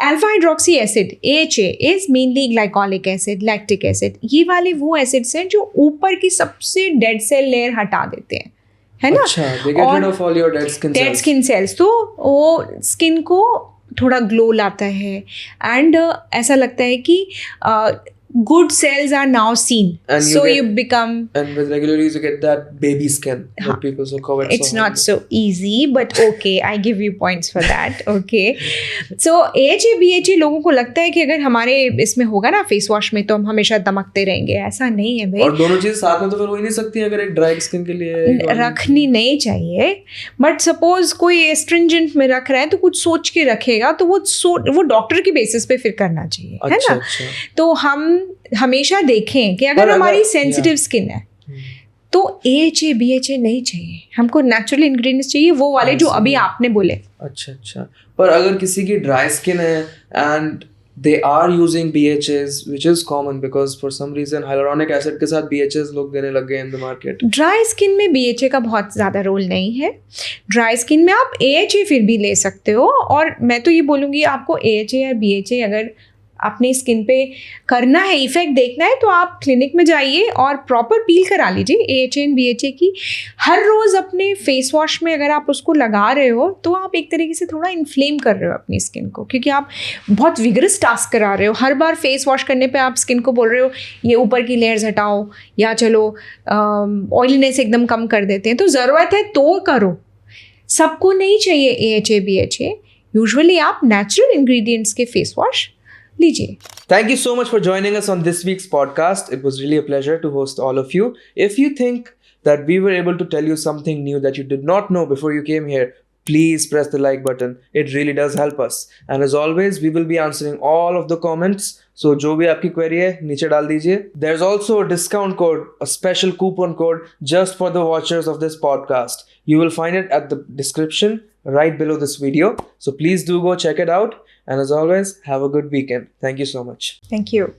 alpha hydroxy acid AHA is mainly glycolic acid, lactic acid. ये वाले वो एसिड्स हैं जो ऊपर की सबसे डेड सेल लेयर हटा देते हैं, है ना. अच्छा, they get rid of all your dead skin cells. तो वो स्किन को थोड़ा ग्लो लाता है एंड ऐसा लगता है कि good cells are now seen, and you become, and with regular use you get that baby skin that people so covered. It's not so easy, but okay, I give you points for that. Okay, so AHA BHA लोगों को लगता है कि अगर हमारे इसमें होगा ना फेस वॉश में तो हम हमेशा दमकते रहेंगे. ऐसा नहीं है भाई. और दोनों चीज साथ में तो फिर हो ही नहीं सकती अगर एक ड्राई स्किन के लिए रखनी नहीं चाहिए. बट सपोज कोई एस्ट्रिंजेंट में रख रहा है तो कुछ सोच के रखेगा तो वो डॉक्टर के बेसिस पे फिर करना चाहिए. है ना. तो हम हमेशा देखें कि अगर हमारी सेंसिटिव स्किन है तो AHA BHA नहीं चाहिए, हमको नेचुरल इंग्रेडिएंट्स चाहिए वो वाले जो अभी आपने बोले. अच्छा, पर अगर किसी की ड्राई स्किन है and they are using BHAs, which is common because for some reason hyaluronic acid के साथ BHAs लोग देने लग गए in the market. Dry skin में BHA का बहुत ज़्यादा रोल नहीं है. ड्राई स्किन में आप AHA फिर भी ले सकते हो. और मैं तो ये बोलूँगी आपको AHA या BHA अगर अपनी स्किन पे करना है, इफेक्ट देखना है तो आप क्लिनिक में जाइए और प्रॉपर पील करा लीजिए AHA एंड BHA की. हर रोज़ अपने फेस वॉश में अगर आप उसको लगा रहे हो तो आप एक तरीके से थोड़ा इन्फ्लेम कर रहे हो अपनी स्किन को क्योंकि आप बहुत विगरस टास्क करा रहे हो. हर बार फेस वॉश करने पे आप स्किन को बोल रहे हो ये ऊपर की लेयर्स हटाओ या चलो ऑयलीनेस एकदम कम कर देते हैं. तो ज़रूरत है तो करो, सबको नहीं चाहिए AHA BHA. यूजुअली आप नेचुरल इंग्रेडिएंट्स के फेस वॉश लीजिए. Thank you so much for joining us on this week's podcast. It was really a pleasure to host all of you. If you think that we were able to tell you something new that you did not know before you came here, please press the like button. It really does help us. And as always, we will be answering all of the comments. So जो भी आपकी query है नीचे डाल दीजिए. There's also a discount code, a special coupon code just for the watchers of this podcast. You will find it at the description right below this video. So please do go check it out. And as always, have a good weekend. Thank you so much. Thank you.